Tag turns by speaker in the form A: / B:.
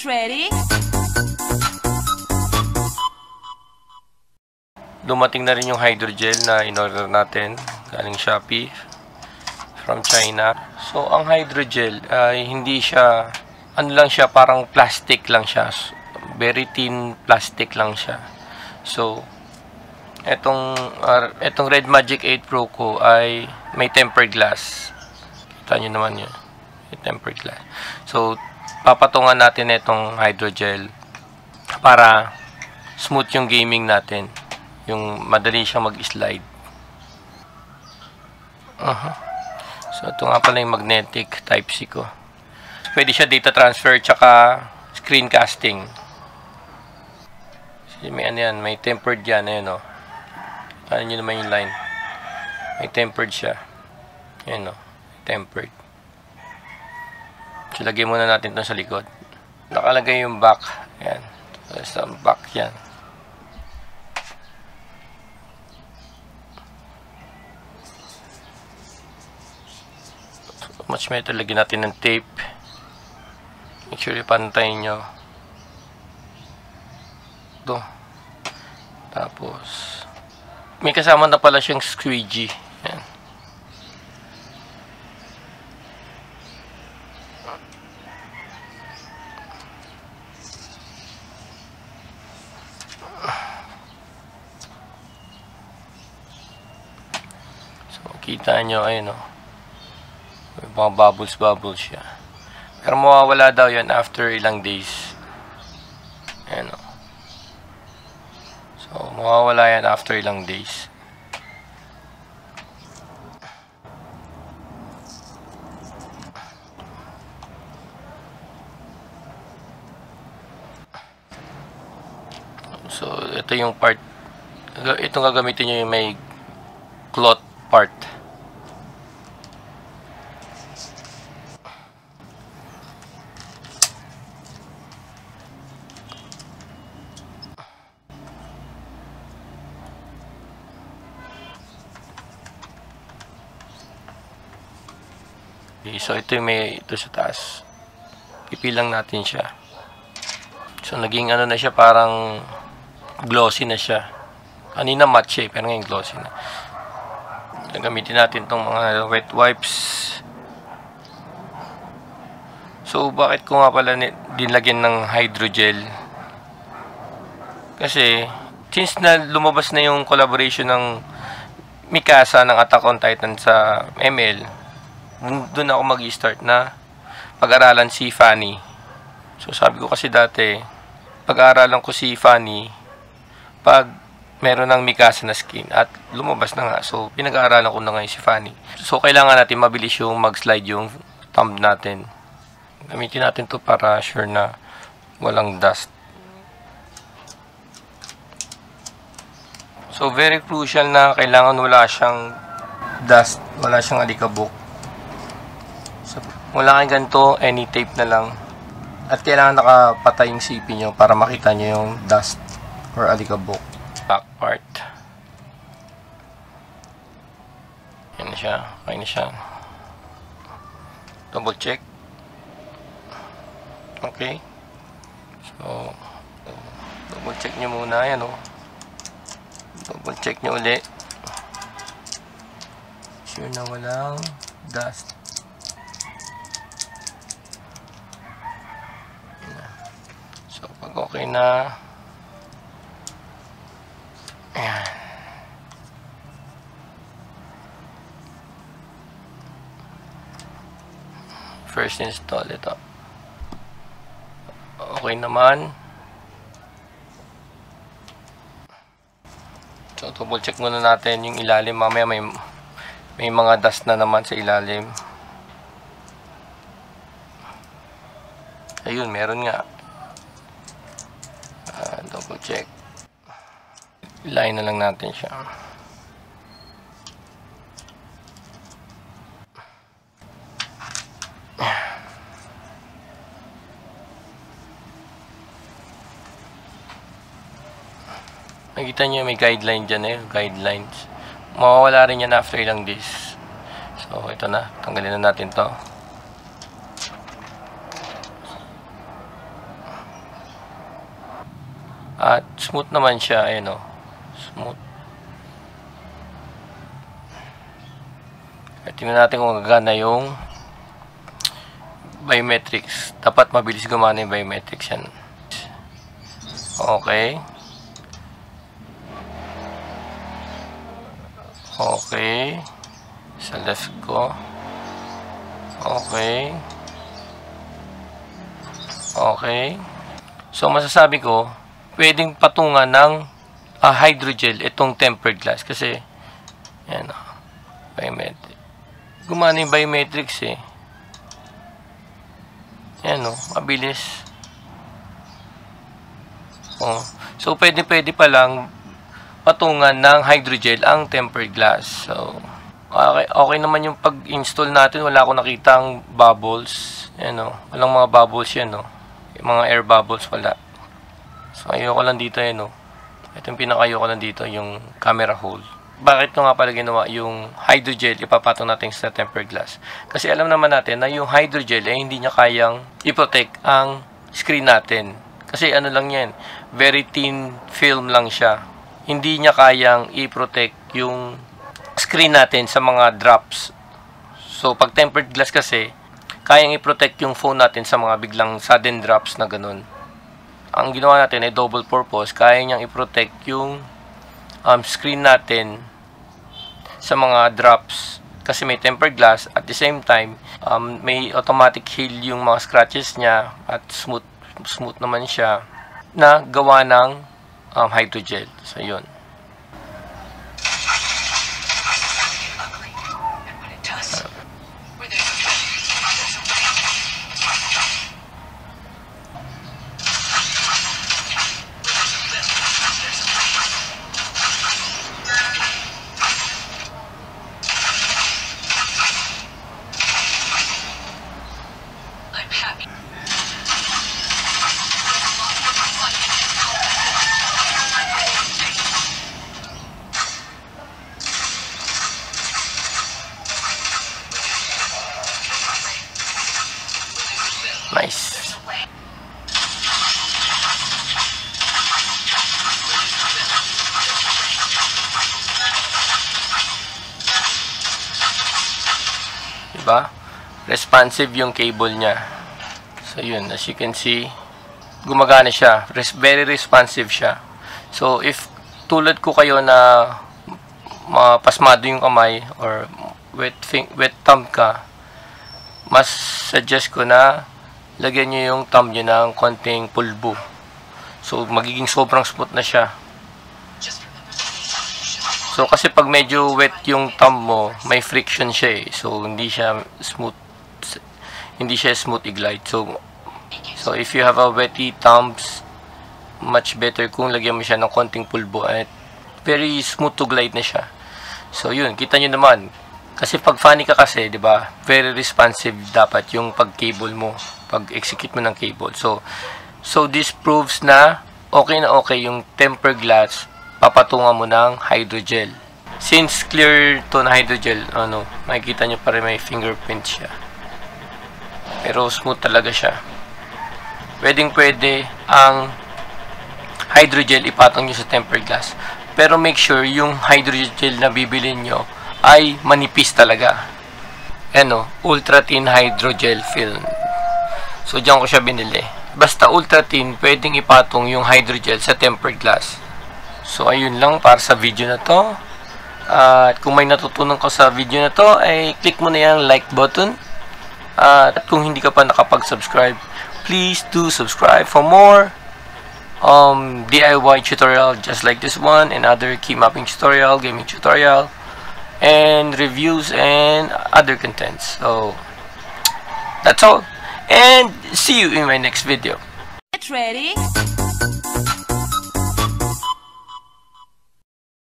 A: ready?
B: Dumating na rin yung hydrogel na in-order natin galing Shopee from China. So, ang hydrogel ay hindi siya, ano lang siya, parang plastic lang siya. Very thin plastic lang siya. So, etong Red Magic 8 Pro ko ay may tempered glass. Kita nyo naman yun. May tempered glass. So, papatungan natin itong hydrogel para smooth yung gaming natin. Yung madali siyang mag-slide. So, ito nga pala yung magnetic Type-C ko. Pwede siya data transfer tsaka screencasting. So, may ano yan, may tempered yan. Ayan o. Ano nyo naman yung line. May tempered siya. Ayan o. Tempered. So, lagyan muna natin ito sa likod. Nakalagay yung back. Ayan. So, sa back yan. Much metal, lagyan natin ng tape. Make sure ipantayin nyo. Ito. Tapos, may kasama na pala siyang squeegee. Yan. So, kita nyo, ayun o. May mga bubbles siya. Pero mawawala daw yan after ilang days. Ayan o. So, mawawala yan after ilang days. So, ito yung part. Itong gagamitin nyo yung may cloth part. Okay, so ito yung may ito sa taas. Ipilang natin siya. So naging ano na siya, parang glossy na siya. Kanina matte siya, pero ngayon glossy na. Gagamitin natin itong mga wet wipes. So bakit ko nga pala dinlagyan ng hydrogel? Kasi since na lumabas na yung collaboration ng Mikasa ng Attack on Titan sa ML, doon ako mag-start na pag-aralan si Fanny. So, sabi ko kasi dati, pag-aralan ko si Fanny pag meron ng Mikasa na skin at lumabas na nga. So, pinag-aaralan ko na ngayon si Fanny. So, kailangan natin mabilis yung mag-slide yung thumb natin. Gamitin natin to para sure na walang dust. So, very crucial na kailangan wala siyang dust, wala siyang alikabok. So, wala kayong ganito, any tape na lang. At kailangan nakapatay yung CP nyo para makita nyo yung dust or alikabok. Back part. Yan na siya. Okay na siya. Double check. Okay. So, double check nyo muna. Yan o. Double check nyo ulit. Sure na walang dust. So, pag okay na, ayan. First install ito. Okay naman. So, double check muna natin yung ilalim. Mamaya may mga dust na naman sa ilalim. Ayun, meron nga. Double check. Line na lang natin siya. Nakita nyo may guideline dyan eh. Guidelines. Mawawala rin yan after ilang days. So, ito na. Tanggalin na natin to. At smooth naman siya, ayun o. Smooth. At tingnan natin kung gagana yung biometrics. Dapat mabilis gumana yung biometrics yan. Okay. Okay. Sa left ko. Okay. Okay. So, masasabi ko, pwedeng patungan ng hydrogel itong tempered glass. Kasi, yan o. Biometrics. Gumana yung biometrics eh. Yan o. Mabilis. Oh. So, pwede pa lang patungan ng hydrogel ang tempered glass. So, okay naman yung pag-install natin. Wala akong nakitang bubbles. Yan o. Walang mga bubbles yan o. Yung mga air bubbles, wala. So, ayoko lang dito yan o. Ito yung pinaka-ayoko lang dito, yung camera hole. Bakit ko nga pala ginawa yung hydrogel ipapatong natin sa tempered glass? Kasi alam naman natin na yung hydrogel ay hindi niya kayang i-protect ang screen natin. Kasi ano lang yan, very thin film lang siya. Hindi niya kayang i-protect yung screen natin sa mga drops. So, pag tempered glass kasi, kayang i-protect yung phone natin sa mga biglang sudden drops na ganun. Ang ginawa natin ay double purpose. Kaya niyang i-protect yung screen natin sa mga drops. Kasi may tempered glass. At the same time, may automatic heal yung mga scratches niya. At smooth naman siya na gawa ng hydrogel. So, yun. Nice. Diba? Responsive yung cable niya. So, yun. As you can see, gumagana siya. Very responsive siya. So, if tulad ko kayo na mapasmado yung kamay or wet thumb ka, mas suggest ko na lagyan nyo yung thumb nyo ng konting pulbo. So, magiging sobrang smooth na siya. So, kasi pag medyo wet yung thumb mo, may friction siya eh. So, hindi siya smooth i-glide. So, if you have a wetty thumbs, much better kung lagyan mo siya ng konting pulbo at very smooth to glide na siya. So, yun. Kita nyo naman. Kasi pag funny ka kasi, di ba, very responsive dapat yung pag-cable mo, pag-execute mo ng cable. So this proves na okay yung tempered glass, papatungan mo ng hydrogel. Since clear to na hydrogel, makikita nyo pa rin may fingerprint siya. Pero smooth talaga siya. Pwede ang hydrogel ipatong nyo sa tempered glass. Pero make sure yung hydrogel na bibili nyo ay manipis talaga. Ultra thin hydrogel film. So, diyan ko siya binili. Basta ultra thin, pwedeng ipatong yung hydrogel sa tempered glass. So, ayun lang para sa video na to. At kung may natutunan ko sa video na to, ay click mo na yung like button. At kung hindi ka pa nakapag-subscribe, please do subscribe for more DIY tutorial just like this one and other key mapping tutorial, gaming tutorial, and reviews and other contents. So that's all, and see you in my next video.
A: Get ready.